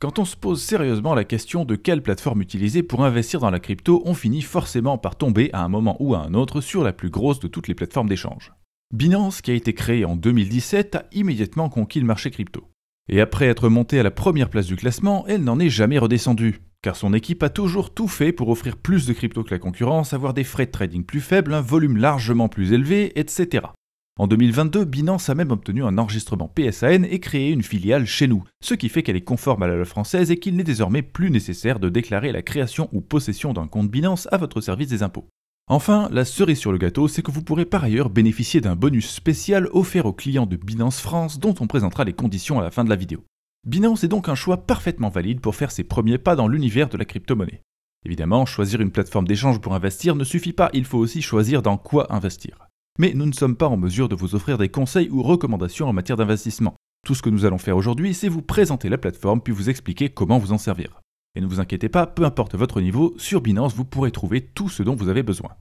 Quand on se pose sérieusement la question de quelle plateforme utiliser pour investir dans la crypto, on finit forcément par tomber à un moment ou à un autre sur la plus grosse de toutes les plateformes d'échange. Binance, qui a été créée en 2017, a immédiatement conquis le marché crypto. Et après être montée à la première place du classement, elle n'en est jamais redescendue, car son équipe a toujours tout fait pour offrir plus de crypto que la concurrence, avoir des frais de trading plus faibles, un volume largement plus élevé, etc. En 2022, Binance a même obtenu un enregistrement PSAN et créé une filiale chez nous, ce qui fait qu'elle est conforme à la loi française et qu'il n'est désormais plus nécessaire de déclarer la création ou possession d'un compte Binance à votre service des impôts. Enfin, la cerise sur le gâteau, c'est que vous pourrez par ailleurs bénéficier d'un bonus spécial offert aux clients de Binance France dont on présentera les conditions à la fin de la vidéo. Binance est donc un choix parfaitement valide pour faire ses premiers pas dans l'univers de la crypto-monnaie. Évidemment, choisir une plateforme d'échange pour investir ne suffit pas, il faut aussi choisir dans quoi investir. Mais nous ne sommes pas en mesure de vous offrir des conseils ou recommandations en matière d'investissement. Tout ce que nous allons faire aujourd'hui, c'est vous présenter la plateforme puis vous expliquer comment vous en servir. Et ne vous inquiétez pas, peu importe votre niveau, sur Binance vous pourrez trouver tout ce dont vous avez besoin.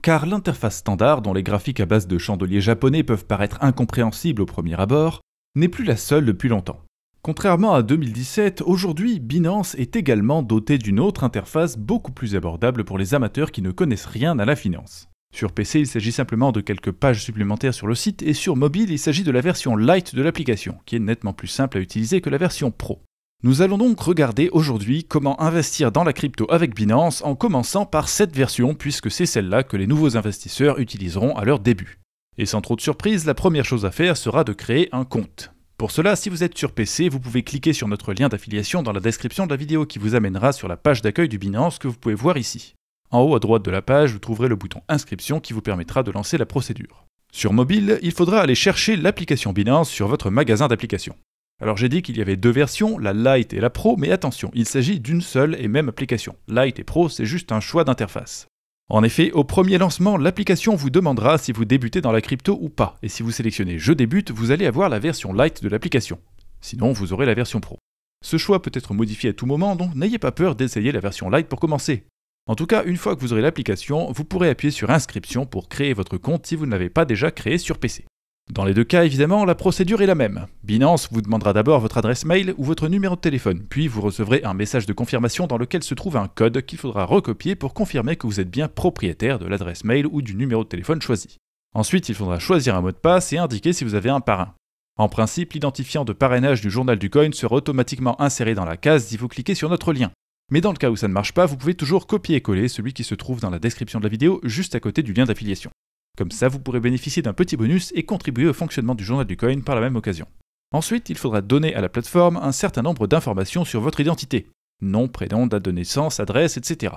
Car l'interface standard, dont les graphiques à base de chandeliers japonais peuvent paraître incompréhensibles au premier abord, n'est plus la seule depuis longtemps. Contrairement à 2017, aujourd'hui, Binance est également doté d'une autre interface beaucoup plus abordable pour les amateurs qui ne connaissent rien à la finance. Sur PC, il s'agit simplement de quelques pages supplémentaires sur le site, et sur mobile, il s'agit de la version Lite de l'application, qui est nettement plus simple à utiliser que la version Pro. Nous allons donc regarder aujourd'hui comment investir dans la crypto avec Binance en commençant par cette version, puisque c'est celle-là que les nouveaux investisseurs utiliseront à leur début. Et sans trop de surprise, la première chose à faire sera de créer un compte. Pour cela, si vous êtes sur PC, vous pouvez cliquer sur notre lien d'affiliation dans la description de la vidéo qui vous amènera sur la page d'accueil du Binance que vous pouvez voir ici. En haut à droite de la page, vous trouverez le bouton Inscription qui vous permettra de lancer la procédure. Sur mobile, il faudra aller chercher l'application Binance sur votre magasin d'applications. Alors j'ai dit qu'il y avait deux versions, la Lite et la Pro, mais attention, il s'agit d'une seule et même application. Lite et Pro, c'est juste un choix d'interface. En effet, au premier lancement, l'application vous demandera si vous débutez dans la crypto ou pas, et si vous sélectionnez Je débute, vous allez avoir la version Lite de l'application. Sinon, vous aurez la version Pro. Ce choix peut être modifié à tout moment, donc n'ayez pas peur d'essayer la version Lite pour commencer. En tout cas, une fois que vous aurez l'application, vous pourrez appuyer sur Inscription pour créer votre compte si vous ne l'avez pas déjà créé sur PC. Dans les deux cas, évidemment, la procédure est la même. Binance vous demandera d'abord votre adresse mail ou votre numéro de téléphone, puis vous recevrez un message de confirmation dans lequel se trouve un code qu'il faudra recopier pour confirmer que vous êtes bien propriétaire de l'adresse mail ou du numéro de téléphone choisi. Ensuite, il faudra choisir un mot de passe et indiquer si vous avez un parrain. En principe, l'identifiant de parrainage du journal du coin sera automatiquement inséré dans la case si vous cliquez sur notre lien. Mais dans le cas où ça ne marche pas, vous pouvez toujours copier-coller celui qui se trouve dans la description de la vidéo juste à côté du lien d'affiliation. Comme ça, vous pourrez bénéficier d'un petit bonus et contribuer au fonctionnement du journal du coin par la même occasion. Ensuite, il faudra donner à la plateforme un certain nombre d'informations sur votre identité. Nom, prénom, date de naissance, adresse, etc.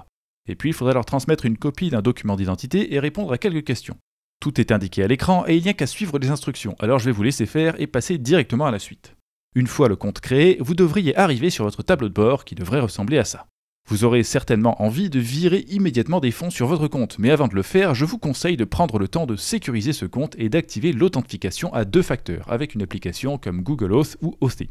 Et puis, il faudra leur transmettre une copie d'un document d'identité et répondre à quelques questions. Tout est indiqué à l'écran et il n'y a qu'à suivre les instructions, alors je vais vous laisser faire et passer directement à la suite. Une fois le compte créé, vous devriez arriver sur votre tableau de bord qui devrait ressembler à ça. Vous aurez certainement envie de virer immédiatement des fonds sur votre compte, mais avant de le faire, je vous conseille de prendre le temps de sécuriser ce compte et d'activer l'authentification à 2 facteurs avec une application comme Google Auth ou Authy.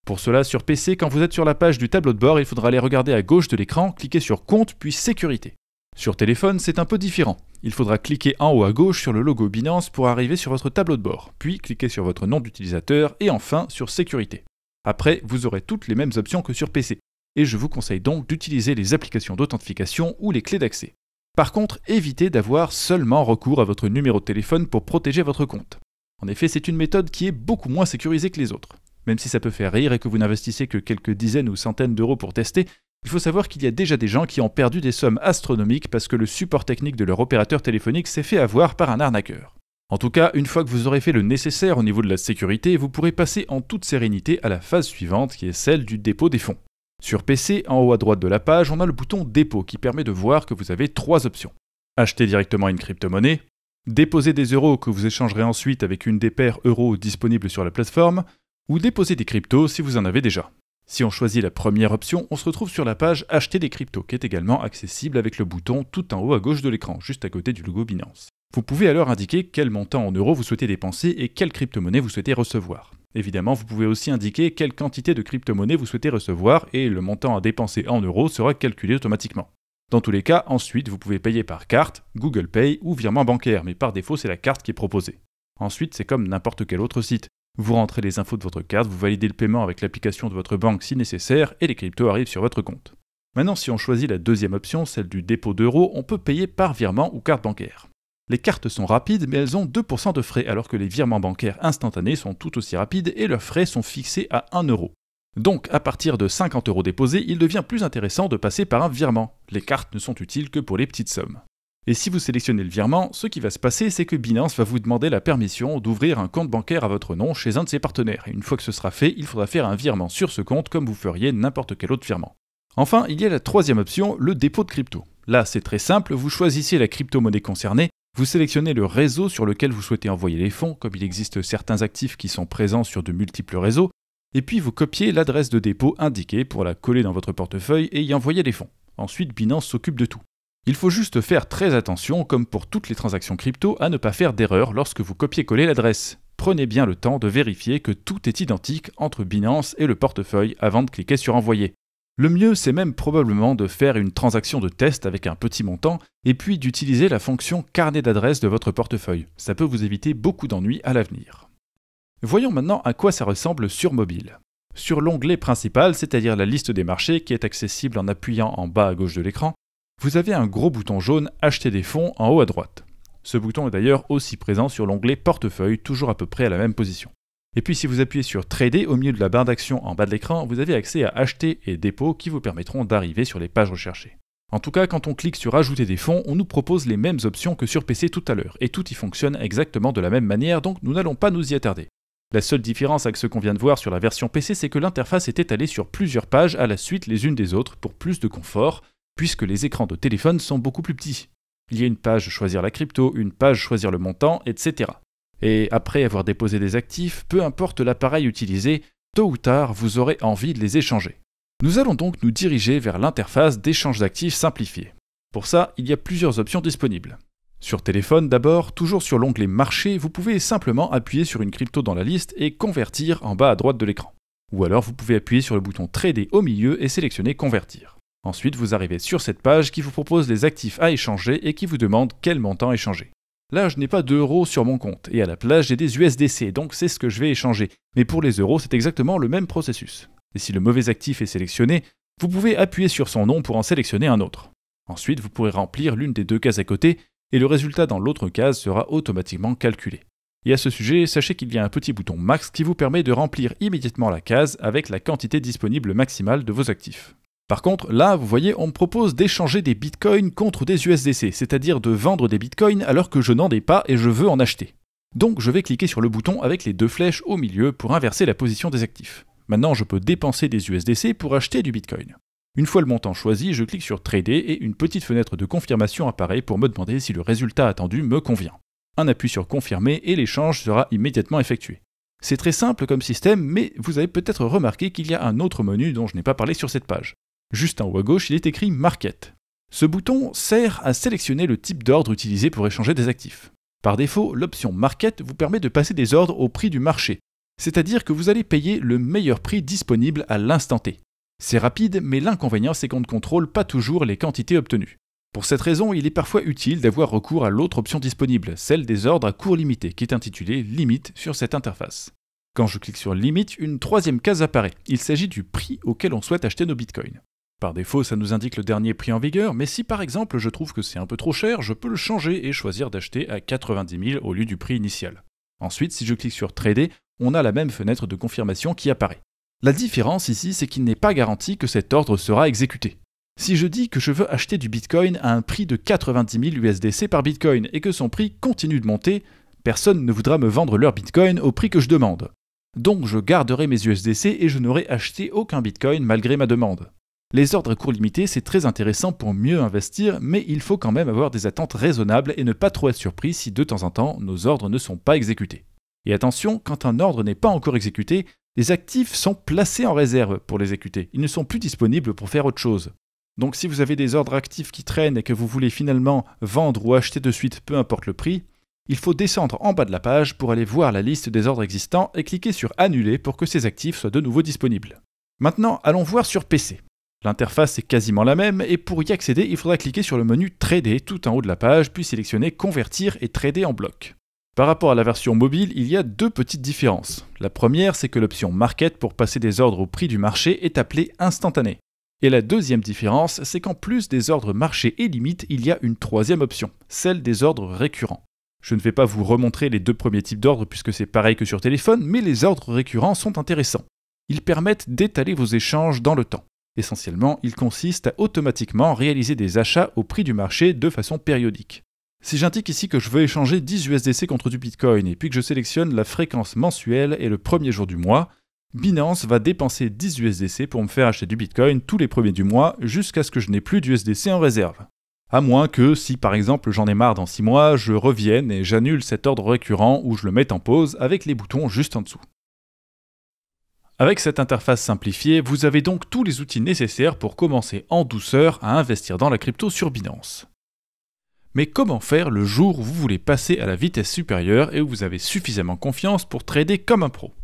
Pour cela, sur PC, quand vous êtes sur la page du tableau de bord, il faudra aller regarder à gauche de l'écran, cliquer sur Compte puis Sécurité. Sur téléphone, c'est un peu différent. Il faudra cliquer en haut à gauche sur le logo Binance pour arriver sur votre tableau de bord, puis cliquer sur votre nom d'utilisateur et enfin sur Sécurité. Après, vous aurez toutes les mêmes options que sur PC. Et je vous conseille donc d'utiliser les applications d'authentification ou les clés d'accès. Par contre, évitez d'avoir seulement recours à votre numéro de téléphone pour protéger votre compte. En effet, c'est une méthode qui est beaucoup moins sécurisée que les autres. Même si ça peut faire rire et que vous n'investissez que quelques dizaines ou centaines d'euros pour tester, il faut savoir qu'il y a déjà des gens qui ont perdu des sommes astronomiques parce que le support technique de leur opérateur téléphonique s'est fait avoir par un arnaqueur. En tout cas, une fois que vous aurez fait le nécessaire au niveau de la sécurité, vous pourrez passer en toute sérénité à la phase suivante qui est celle du dépôt des fonds. Sur PC, en haut à droite de la page, on a le bouton Dépôt qui permet de voir que vous avez 3 options. Acheter directement une crypto-monnaie, déposer des euros que vous échangerez ensuite avec une des paires euros disponibles sur la plateforme, ou déposer des cryptos si vous en avez déjà. Si on choisit la première option, on se retrouve sur la page Acheter des cryptos qui est également accessible avec le bouton tout en haut à gauche de l'écran, juste à côté du logo Binance. Vous pouvez alors indiquer quel montant en euros vous souhaitez dépenser et quelle crypto-monnaie vous souhaitez recevoir. Évidemment, vous pouvez aussi indiquer quelle quantité de crypto-monnaie vous souhaitez recevoir et le montant à dépenser en euros sera calculé automatiquement. Dans tous les cas, ensuite, vous pouvez payer par carte, Google Pay ou virement bancaire, mais par défaut, c'est la carte qui est proposée. Ensuite, c'est comme n'importe quel autre site. Vous rentrez les infos de votre carte, vous validez le paiement avec l'application de votre banque si nécessaire, et les cryptos arrivent sur votre compte. Maintenant, si on choisit la deuxième option, celle du dépôt d'euros, on peut payer par virement ou carte bancaire. Les cartes sont rapides, mais elles ont 2% de frais, alors que les virements bancaires instantanés sont tout aussi rapides et leurs frais sont fixés à 1 euro. Donc, à partir de 50 euros déposés, il devient plus intéressant de passer par un virement. Les cartes ne sont utiles que pour les petites sommes. Et si vous sélectionnez le virement, ce qui va se passer, c'est que Binance va vous demander la permission d'ouvrir un compte bancaire à votre nom chez un de ses partenaires. Et une fois que ce sera fait, il faudra faire un virement sur ce compte comme vous feriez n'importe quel autre virement. Enfin, il y a la troisième option, le dépôt de crypto. Là, c'est très simple, vous choisissez la crypto-monnaie concernée, vous sélectionnez le réseau sur lequel vous souhaitez envoyer les fonds, comme il existe certains actifs qui sont présents sur de multiples réseaux, et puis vous copiez l'adresse de dépôt indiquée pour la coller dans votre portefeuille et y envoyer les fonds. Ensuite, Binance s'occupe de tout. Il faut juste faire très attention, comme pour toutes les transactions crypto, à ne pas faire d'erreur lorsque vous copiez-collez l'adresse. Prenez bien le temps de vérifier que tout est identique entre Binance et le portefeuille avant de cliquer sur envoyer. Le mieux, c'est même probablement de faire une transaction de test avec un petit montant et puis d'utiliser la fonction carnet d'adresse de votre portefeuille. Ça peut vous éviter beaucoup d'ennuis à l'avenir. Voyons maintenant à quoi ça ressemble sur mobile. Sur l'onglet principal, c'est-à-dire la liste des marchés qui est accessible en appuyant en bas à gauche de l'écran, vous avez un gros bouton jaune « Acheter des fonds » en haut à droite. Ce bouton est d'ailleurs aussi présent sur l'onglet Portefeuille, toujours à peu près à la même position. Et puis si vous appuyez sur Trader au milieu de la barre d'action en bas de l'écran, vous avez accès à Acheter et Dépôt qui vous permettront d'arriver sur les pages recherchées. En tout cas, quand on clique sur Ajouter des fonds, on nous propose les mêmes options que sur PC tout à l'heure, et tout y fonctionne exactement de la même manière, donc nous n'allons pas nous y attarder. La seule différence avec ce qu'on vient de voir sur la version PC, c'est que l'interface est étalée sur plusieurs pages à la suite les unes des autres pour plus de confort, puisque les écrans de téléphone sont beaucoup plus petits. Il y a une page choisir la crypto, une page choisir le montant, etc. Et après avoir déposé des actifs, peu importe l'appareil utilisé, tôt ou tard vous aurez envie de les échanger. Nous allons donc nous diriger vers l'interface d'échange d'actifs simplifiée. Pour ça, il y a plusieurs options disponibles. Sur téléphone d'abord, toujours sur l'onglet Marché, vous pouvez simplement appuyer sur une crypto dans la liste et convertir en bas à droite de l'écran. Ou alors vous pouvez appuyer sur le bouton Trader au milieu et sélectionner Convertir. Ensuite, vous arrivez sur cette page qui vous propose les actifs à échanger et qui vous demande quel montant échanger. Là, je n'ai pas d'euros sur mon compte et à la place, j'ai des USDC, donc c'est ce que je vais échanger. Mais pour les euros, c'est exactement le même processus. Et si le mauvais actif est sélectionné, vous pouvez appuyer sur son nom pour en sélectionner un autre. Ensuite, vous pourrez remplir l'une des deux cases à côté et le résultat dans l'autre case sera automatiquement calculé. Et à ce sujet, sachez qu'il y a un petit bouton Max qui vous permet de remplir immédiatement la case avec la quantité disponible maximale de vos actifs. Par contre, là, vous voyez, on me propose d'échanger des bitcoins contre des USDC, c'est-à-dire de vendre des bitcoins alors que je n'en ai pas et je veux en acheter. Donc je vais cliquer sur le bouton avec les deux flèches au milieu pour inverser la position des actifs. Maintenant, je peux dépenser des USDC pour acheter du bitcoin. Une fois le montant choisi, je clique sur Trader et une petite fenêtre de confirmation apparaît pour me demander si le résultat attendu me convient. Un appui sur Confirmer et l'échange sera immédiatement effectué. C'est très simple comme système, mais vous avez peut-être remarqué qu'il y a un autre menu dont je n'ai pas parlé sur cette page. Juste en haut à gauche, il est écrit Market. Ce bouton sert à sélectionner le type d'ordre utilisé pour échanger des actifs. Par défaut, l'option Market vous permet de passer des ordres au prix du marché, c'est-à-dire que vous allez payer le meilleur prix disponible à l'instant T. C'est rapide, mais l'inconvénient c'est qu'on ne contrôle pas toujours les quantités obtenues. Pour cette raison, il est parfois utile d'avoir recours à l'autre option disponible, celle des ordres à cours limité, qui est intitulée Limite sur cette interface. Quand je clique sur Limite, une troisième case apparaît. Il s'agit du prix auquel on souhaite acheter nos bitcoins. Par défaut, ça nous indique le dernier prix en vigueur, mais si par exemple je trouve que c'est un peu trop cher, je peux le changer et choisir d'acheter à 90 000 au lieu du prix initial. Ensuite, si je clique sur Trader, on a la même fenêtre de confirmation qui apparaît. La différence ici, c'est qu'il n'est pas garanti que cet ordre sera exécuté. Si je dis que je veux acheter du Bitcoin à un prix de 90 000 USDC par Bitcoin et que son prix continue de monter, personne ne voudra me vendre leur Bitcoin au prix que je demande. Donc je garderai mes USDC et je n'aurai acheté aucun Bitcoin malgré ma demande. Les ordres à cours limité, c'est très intéressant pour mieux investir, mais il faut quand même avoir des attentes raisonnables et ne pas trop être surpris si de temps en temps nos ordres ne sont pas exécutés. Et attention, quand un ordre n'est pas encore exécuté, les actifs sont placés en réserve pour l'exécuter. Ils ne sont plus disponibles pour faire autre chose. Donc si vous avez des ordres actifs qui traînent et que vous voulez finalement vendre ou acheter de suite, peu importe le prix, il faut descendre en bas de la page pour aller voir la liste des ordres existants et cliquer sur Annuler pour que ces actifs soient de nouveau disponibles. Maintenant, allons voir sur PC. L'interface est quasiment la même et pour y accéder, il faudra cliquer sur le menu Trader tout en haut de la page, puis sélectionner Convertir et Trader en bloc. Par rapport à la version mobile, il y a deux petites différences. La première, c'est que l'option Market pour passer des ordres au prix du marché est appelée instantané. Et la deuxième différence, c'est qu'en plus des ordres marché et limite, il y a une troisième option, celle des ordres récurrents. Je ne vais pas vous remontrer les deux premiers types d'ordres puisque c'est pareil que sur téléphone, mais les ordres récurrents sont intéressants. Ils permettent d'étaler vos échanges dans le temps. Essentiellement, ils consistent à automatiquement réaliser des achats au prix du marché de façon périodique. Si j'indique ici que je veux échanger 10 USDC contre du Bitcoin et puis que je sélectionne la fréquence mensuelle et le premier jour du mois, Binance va dépenser 10 USDC pour me faire acheter du Bitcoin tous les premiers du mois jusqu'à ce que je n'ai plus d'USDC en réserve. À moins que, si par exemple j'en ai marre dans 6 mois, je revienne et j'annule cet ordre récurrent ou je le mette en pause avec les boutons juste en dessous. Avec cette interface simplifiée, vous avez donc tous les outils nécessaires pour commencer en douceur à investir dans la crypto sur Binance. Mais comment faire le jour où vous voulez passer à la vitesse supérieure et où vous avez suffisamment confiance pour trader comme un pro?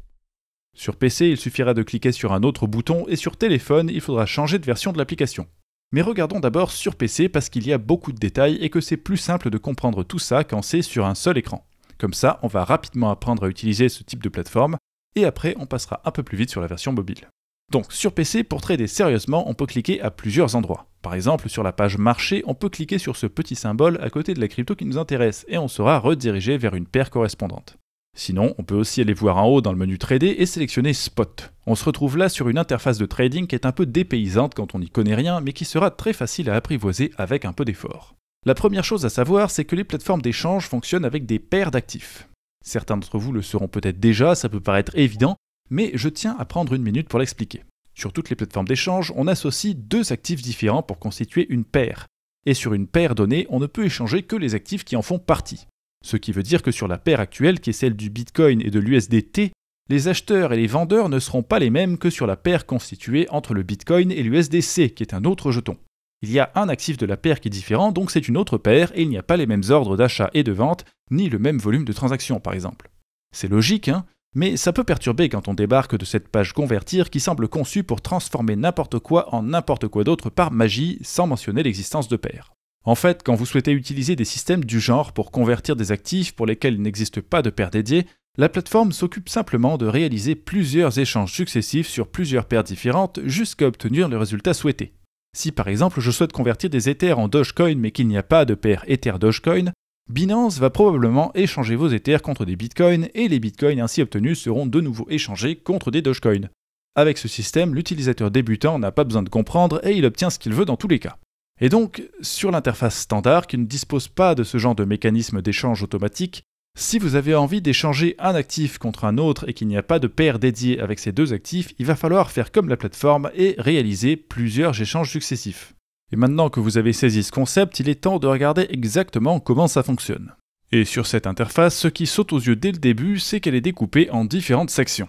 Sur PC, il suffira de cliquer sur un autre bouton et sur téléphone, il faudra changer de version de l'application. Mais regardons d'abord sur PC parce qu'il y a beaucoup de détails et que c'est plus simple de comprendre tout ça quand c'est sur un seul écran. Comme ça, on va rapidement apprendre à utiliser ce type de plateforme et après, on passera un peu plus vite sur la version mobile. Donc sur PC, pour trader sérieusement, on peut cliquer à plusieurs endroits. Par exemple, sur la page marché, on peut cliquer sur ce petit symbole à côté de la crypto qui nous intéresse et on sera redirigé vers une paire correspondante. Sinon, on peut aussi aller voir en haut dans le menu Trader et sélectionner Spot. On se retrouve là sur une interface de trading qui est un peu dépaysante quand on n'y connaît rien, mais qui sera très facile à apprivoiser avec un peu d'effort. La première chose à savoir, c'est que les plateformes d'échange fonctionnent avec des paires d'actifs. Certains d'entre vous le sauront peut-être déjà, ça peut paraître évident, mais je tiens à prendre une minute pour l'expliquer. Sur toutes les plateformes d'échange, on associe deux actifs différents pour constituer une paire. Et sur une paire donnée, on ne peut échanger que les actifs qui en font partie. Ce qui veut dire que sur la paire actuelle, qui est celle du Bitcoin et de l'USDT, les acheteurs et les vendeurs ne seront pas les mêmes que sur la paire constituée entre le Bitcoin et l'USDC, qui est un autre jeton. Il y a un actif de la paire qui est différent, donc c'est une autre paire, et il n'y a pas les mêmes ordres d'achat et de vente, ni le même volume de transactions par exemple. C'est logique, hein ? Mais ça peut perturber quand on débarque de cette page Convertir qui semble conçue pour transformer n'importe quoi en n'importe quoi d'autre par magie, sans mentionner l'existence de paires. En fait, quand vous souhaitez utiliser des systèmes du genre pour convertir des actifs pour lesquels il n'existe pas de paire dédiée, la plateforme s'occupe simplement de réaliser plusieurs échanges successifs sur plusieurs paires différentes jusqu'à obtenir le résultat souhaité. Si par exemple je souhaite convertir des Ethers en Dogecoin mais qu'il n'y a pas de paire Ether-Dogecoin, Binance va probablement échanger vos Ethers contre des Bitcoins et les Bitcoins ainsi obtenus seront de nouveau échangés contre des Dogecoin. Avec ce système, l'utilisateur débutant n'a pas besoin de comprendre et il obtient ce qu'il veut dans tous les cas. Et donc, sur l'interface standard qui ne dispose pas de ce genre de mécanisme d'échange automatique, si vous avez envie d'échanger un actif contre un autre et qu'il n'y a pas de paire dédiée avec ces deux actifs, il va falloir faire comme la plateforme et réaliser plusieurs échanges successifs. Et maintenant que vous avez saisi ce concept, il est temps de regarder exactement comment ça fonctionne. Et sur cette interface, ce qui saute aux yeux dès le début, c'est qu'elle est découpée en différentes sections.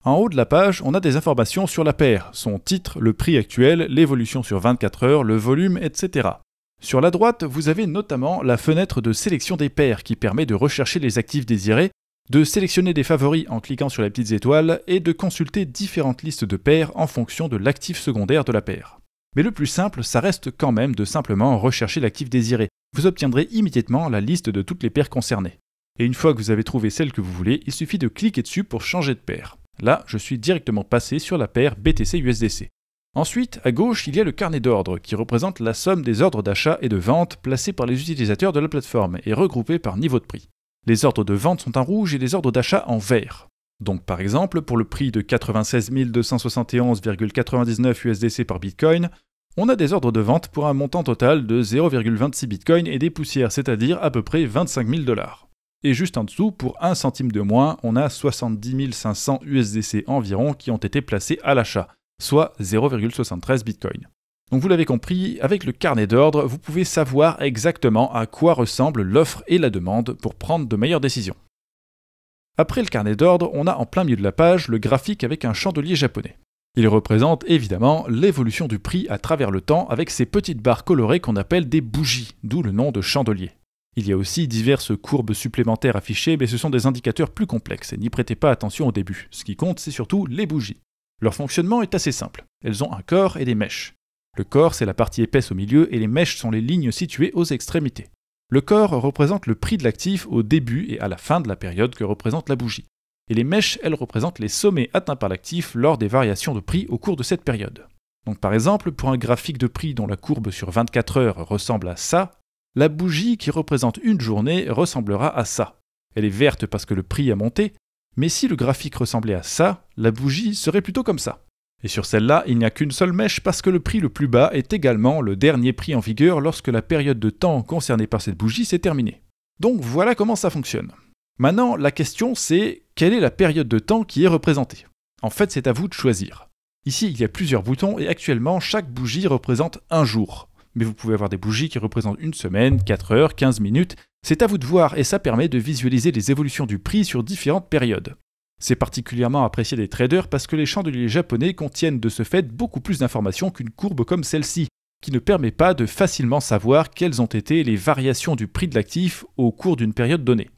En haut de la page, on a des informations sur la paire, son titre, le prix actuel, l'évolution sur 24 heures, le volume, etc. Sur la droite, vous avez notamment la fenêtre de sélection des paires qui permet de rechercher les actifs désirés, de sélectionner des favoris en cliquant sur les petites étoiles et de consulter différentes listes de paires en fonction de l'actif secondaire de la paire. Mais le plus simple, ça reste quand même de simplement rechercher l'actif désiré. Vous obtiendrez immédiatement la liste de toutes les paires concernées. Et une fois que vous avez trouvé celle que vous voulez, il suffit de cliquer dessus pour changer de paire. Là, je suis directement passé sur la paire BTC-USDC. Ensuite, à gauche, il y a le carnet d'ordre, qui représente la somme des ordres d'achat et de vente placés par les utilisateurs de la plateforme et regroupés par niveau de prix. Les ordres de vente sont en rouge et les ordres d'achat en vert. Donc par exemple, pour le prix de 96 271,99 USDC par Bitcoin, on a des ordres de vente pour un montant total de 0,26 Bitcoin et des poussières, c'est-à-dire à peu près 25 000 $. Et juste en dessous, pour 1 centime de moins, on a 70 500 USDC environ qui ont été placés à l'achat, soit 0,73 Bitcoin. Donc vous l'avez compris, avec le carnet d'ordre, vous pouvez savoir exactement à quoi ressemble l'offre et la demande pour prendre de meilleures décisions. Après le carnet d'ordre, on a en plein milieu de la page le graphique avec un chandelier japonais. Il représente évidemment l'évolution du prix à travers le temps avec ces petites barres colorées qu'on appelle des bougies, d'où le nom de chandelier. Il y a aussi diverses courbes supplémentaires affichées, mais ce sont des indicateurs plus complexes et n'y prêtez pas attention au début. Ce qui compte, c'est surtout les bougies. Leur fonctionnement est assez simple. Elles ont un corps et des mèches. Le corps, c'est la partie épaisse au milieu et les mèches sont les lignes situées aux extrémités. Le corps représente le prix de l'actif au début et à la fin de la période que représente la bougie. Et les mèches, elles représentent les sommets atteints par l'actif lors des variations de prix au cours de cette période. Donc par exemple, pour un graphique de prix dont la courbe sur 24 heures ressemble à ça, la bougie qui représente une journée ressemblera à ça. Elle est verte parce que le prix a monté, mais si le graphique ressemblait à ça, la bougie serait plutôt comme ça. Et sur celle-là, il n'y a qu'une seule mèche parce que le prix le plus bas est également le dernier prix en vigueur lorsque la période de temps concernée par cette bougie s'est terminée. Donc voilà comment ça fonctionne. Maintenant, la question c'est, quelle est la période de temps qui est représentée? En fait, c'est à vous de choisir. Ici, il y a plusieurs boutons et actuellement, chaque bougie représente un jour. Mais vous pouvez avoir des bougies qui représentent une semaine, 4 heures, 15 minutes. C'est à vous de voir et ça permet de visualiser les évolutions du prix sur différentes périodes. C'est particulièrement apprécié des traders parce que les chandeliers japonais contiennent de ce fait beaucoup plus d'informations qu'une courbe comme celle-ci, qui ne permet pas de facilement savoir quelles ont été les variations du prix de l'actif au cours d'une période donnée.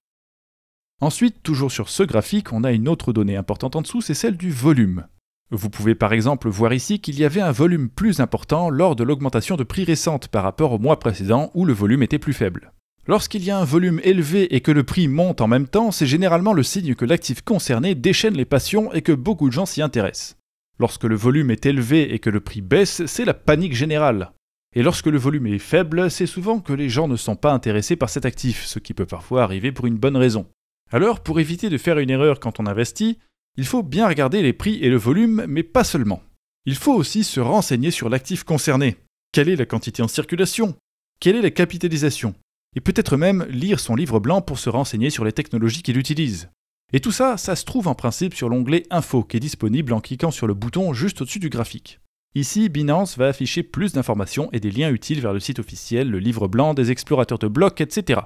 Ensuite, toujours sur ce graphique, on a une autre donnée importante en dessous, c'est celle du volume. Vous pouvez par exemple voir ici qu'il y avait un volume plus important lors de l'augmentation de prix récente par rapport au mois précédent où le volume était plus faible. Lorsqu'il y a un volume élevé et que le prix monte en même temps, c'est généralement le signe que l'actif concerné déchaîne les passions et que beaucoup de gens s'y intéressent. Lorsque le volume est élevé et que le prix baisse, c'est la panique générale. Et lorsque le volume est faible, c'est souvent que les gens ne sont pas intéressés par cet actif, ce qui peut parfois arriver pour une bonne raison. Alors, pour éviter de faire une erreur quand on investit, il faut bien regarder les prix et le volume, mais pas seulement. Il faut aussi se renseigner sur l'actif concerné. Quelle est la quantité en circulation? Quelle est la capitalisation? Et peut-être même lire son livre blanc pour se renseigner sur les technologies qu'il utilise. Et tout ça, ça se trouve en principe sur l'onglet Info qui est disponible en cliquant sur le bouton juste au-dessus du graphique. Ici, Binance va afficher plus d'informations et des liens utiles vers le site officiel, le livre blanc, des explorateurs de blocs, etc.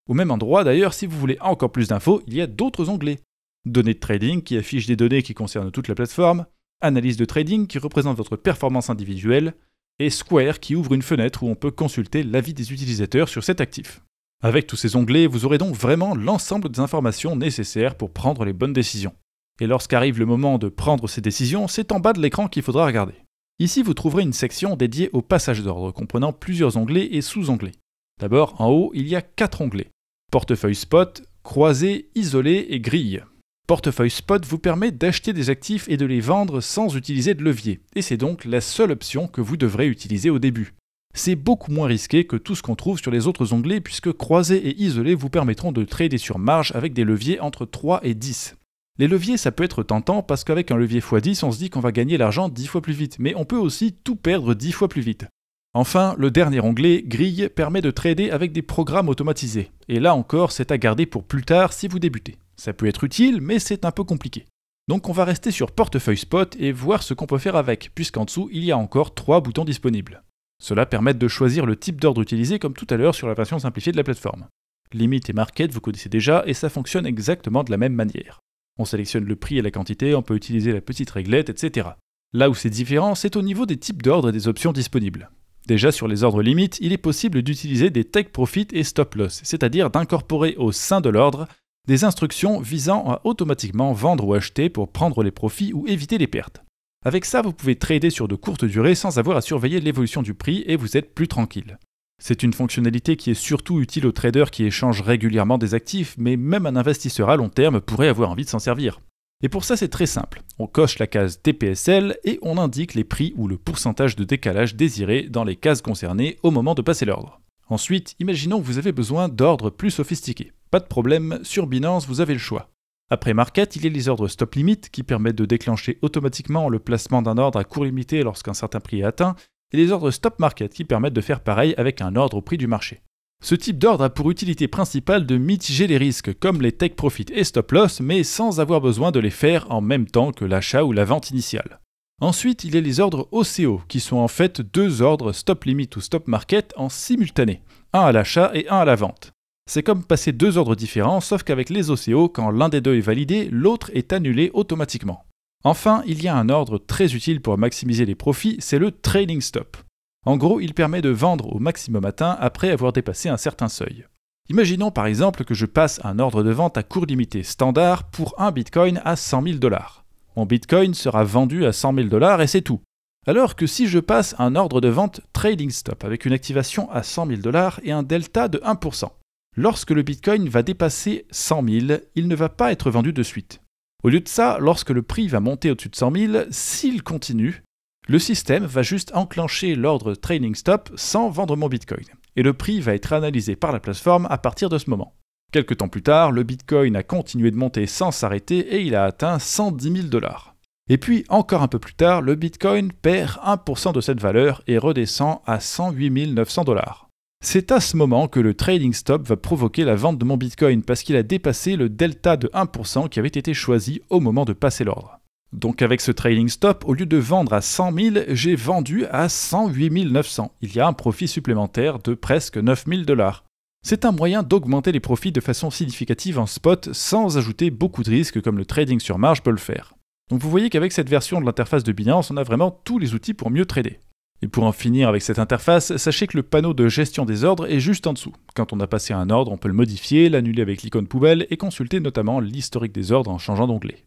Au même endroit d'ailleurs, si vous voulez encore plus d'infos, il y a d'autres onglets. Données de trading qui affichent des données qui concernent toute la plateforme, analyse de trading qui représente votre performance individuelle, et Square qui ouvre une fenêtre où on peut consulter l'avis des utilisateurs sur cet actif. Avec tous ces onglets, vous aurez donc vraiment l'ensemble des informations nécessaires pour prendre les bonnes décisions. Et lorsqu'arrive le moment de prendre ces décisions, c'est en bas de l'écran qu'il faudra regarder. Ici, vous trouverez une section dédiée au passage d'ordre, comprenant plusieurs onglets et sous-onglets. D'abord, en haut, il y a 4 onglets. Portefeuille spot, croisé, isolé et grille. Portefeuille spot vous permet d'acheter des actifs et de les vendre sans utiliser de levier, et c'est donc la seule option que vous devrez utiliser au début. C'est beaucoup moins risqué que tout ce qu'on trouve sur les autres onglets puisque croisé et isolé vous permettront de trader sur marge avec des leviers entre 3 et 10. Les leviers, ça peut être tentant parce qu'avec un levier x10, on se dit qu'on va gagner l'argent 10 fois plus vite, mais on peut aussi tout perdre 10 fois plus vite. Enfin, le dernier onglet, grille, permet de trader avec des programmes automatisés. Et là encore, c'est à garder pour plus tard si vous débutez. Ça peut être utile, mais c'est un peu compliqué. Donc on va rester sur portefeuille spot et voir ce qu'on peut faire avec, puisqu'en dessous, il y a encore 3 boutons disponibles. Cela permet de choisir le type d'ordre utilisé comme tout à l'heure sur la version simplifiée de la plateforme. Limite et market, vous connaissez déjà, et ça fonctionne exactement de la même manière. On sélectionne le prix et la quantité, on peut utiliser la petite réglette, etc. Là où c'est différent, c'est au niveau des types d'ordres et des options disponibles. Déjà sur les ordres limites, il est possible d'utiliser des take profit et stop loss, c'est-à-dire d'incorporer au sein de l'ordre des instructions visant à automatiquement vendre ou acheter pour prendre les profits ou éviter les pertes. Avec ça, vous pouvez trader sur de courtes durées sans avoir à surveiller l'évolution du prix et vous êtes plus tranquille. C'est une fonctionnalité qui est surtout utile aux traders qui échangent régulièrement des actifs, mais même un investisseur à long terme pourrait avoir envie de s'en servir. Et pour ça, c'est très simple. On coche la case TPSL et on indique les prix ou le pourcentage de décalage désiré dans les cases concernées au moment de passer l'ordre. Ensuite, imaginons que vous avez besoin d'ordres plus sophistiqués. Pas de problème, sur Binance, vous avez le choix. Après Market, il y a les ordres Stop Limit qui permettent de déclencher automatiquement le placement d'un ordre à court limité lorsqu'un certain prix est atteint, et les ordres Stop Market qui permettent de faire pareil avec un ordre au prix du marché. Ce type d'ordre a pour utilité principale de mitiger les risques comme les take profit et stop loss, mais sans avoir besoin de les faire en même temps que l'achat ou la vente initiale. Ensuite, il y a les ordres OCO, qui sont en fait 2 ordres Stop Limit ou Stop Market en simultané, un à l'achat et un à la vente. C'est comme passer 2 ordres différents, sauf qu'avec les OCO, quand l'un des deux est validé, l'autre est annulé automatiquement. Enfin, il y a un ordre très utile pour maximiser les profits, c'est le Trailing Stop. En gros, il permet de vendre au maximum atteint après avoir dépassé un certain seuil. Imaginons par exemple que je passe un ordre de vente à court limité standard pour un Bitcoin à 100 000 $. Mon Bitcoin sera vendu à 100 000 $ et c'est tout. Alors que si je passe un ordre de vente trading stop avec une activation à 100 000 $ et un delta de 1%, lorsque le Bitcoin va dépasser 100 000, il ne va pas être vendu de suite. Au lieu de ça, lorsque le prix va monter au-dessus de 100 000, s'il continue, le système va juste enclencher l'ordre trading stop sans vendre mon Bitcoin. Et le prix va être analysé par la plateforme à partir de ce moment. Quelque temps plus tard, le Bitcoin a continué de monter sans s'arrêter et il a atteint 110 000 $. Et puis, encore un peu plus tard, le Bitcoin perd 1% de cette valeur et redescend à 108 900 $. C'est à ce moment que le trading stop va provoquer la vente de mon Bitcoin parce qu'il a dépassé le delta de 1% qui avait été choisi au moment de passer l'ordre. Donc avec ce trading stop, au lieu de vendre à 100 000, j'ai vendu à 108 900. Il y a un profit supplémentaire de presque 9 000 $. C'est un moyen d'augmenter les profits de façon significative en spot sans ajouter beaucoup de risques comme le trading sur marge peut le faire. Donc vous voyez qu'avec cette version de l'interface de Binance, on a vraiment tous les outils pour mieux trader. Et pour en finir avec cette interface, sachez que le panneau de gestion des ordres est juste en dessous. Quand on a passé un ordre, on peut le modifier, l'annuler avec l'icône poubelle et consulter notamment l'historique des ordres en changeant d'onglet.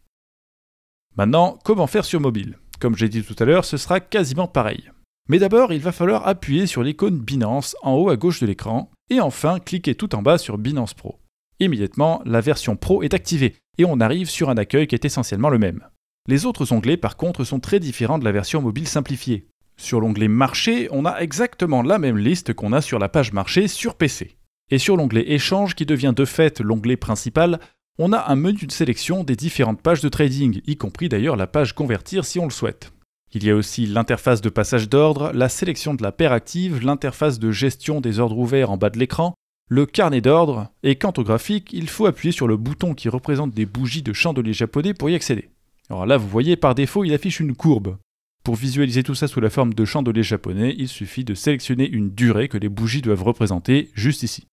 Maintenant, comment faire sur mobile? Comme j'ai dit tout à l'heure, ce sera quasiment pareil. Mais d'abord, il va falloir appuyer sur l'icône Binance en haut à gauche de l'écran, et enfin cliquer tout en bas sur Binance Pro. Immédiatement, la version Pro est activée, et on arrive sur un accueil qui est essentiellement le même. Les autres onglets, par contre, sont très différents de la version mobile simplifiée. Sur l'onglet Marché, on a exactement la même liste qu'on a sur la page Marché sur PC. Et sur l'onglet Échange, qui devient de fait l'onglet principal, on a un menu de sélection des différentes pages de trading, y compris d'ailleurs la page Convertir si on le souhaite. Il y a aussi l'interface de passage d'ordre, la sélection de la paire active, l'interface de gestion des ordres ouverts en bas de l'écran, le carnet d'ordre, et quant au graphique, il faut appuyer sur le bouton qui représente des bougies de chandelier japonais pour y accéder. Alors là, vous voyez, par défaut, il affiche une courbe. Pour visualiser tout ça sous la forme de chandelier japonais, il suffit de sélectionner une durée que les bougies doivent représenter, juste ici.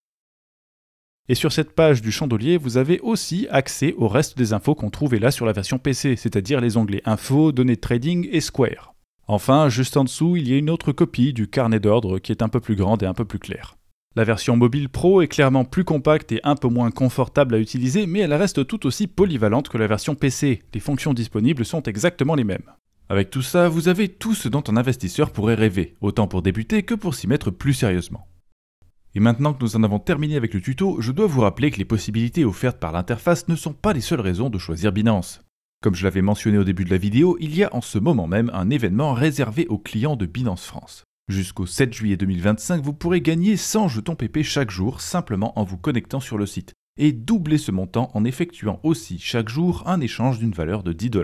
Et sur cette page du chandelier, vous avez aussi accès au reste des infos qu'on trouvait là sur la version PC, c'est-à-dire les onglets Info, Données de trading et Square. Enfin, juste en dessous, il y a une autre copie du carnet d'ordre qui est un peu plus grande et un peu plus claire. La version mobile Pro est clairement plus compacte et un peu moins confortable à utiliser, mais elle reste tout aussi polyvalente que la version PC. Les fonctions disponibles sont exactement les mêmes. Avec tout ça, vous avez tout ce dont un investisseur pourrait rêver, autant pour débuter que pour s'y mettre plus sérieusement. Et maintenant que nous en avons terminé avec le tuto, je dois vous rappeler que les possibilités offertes par l'interface ne sont pas les seules raisons de choisir Binance. Comme je l'avais mentionné au début de la vidéo, il y a en ce moment même un événement réservé aux clients de Binance France. Jusqu'au 7 juillet 2025, vous pourrez gagner 100 jetons PP chaque jour simplement en vous connectant sur le site, et doubler ce montant en effectuant aussi chaque jour un échange d'une valeur de 10 $.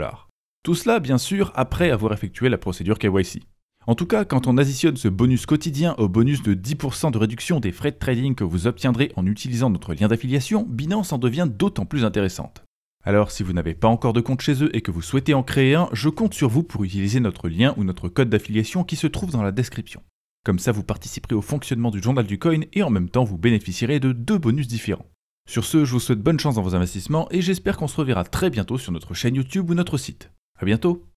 Tout cela, bien sûr, après avoir effectué la procédure KYC. En tout cas, quand on additionne ce bonus quotidien au bonus de 10% de réduction des frais de trading que vous obtiendrez en utilisant notre lien d'affiliation, Binance en devient d'autant plus intéressante. Alors si vous n'avez pas encore de compte chez eux et que vous souhaitez en créer un, je compte sur vous pour utiliser notre lien ou notre code d'affiliation qui se trouve dans la description. Comme ça, vous participerez au fonctionnement du journal du coin et en même temps, vous bénéficierez de 2 bonus différents. Sur ce, je vous souhaite bonne chance dans vos investissements et j'espère qu'on se reverra très bientôt sur notre chaîne YouTube ou notre site. À bientôt!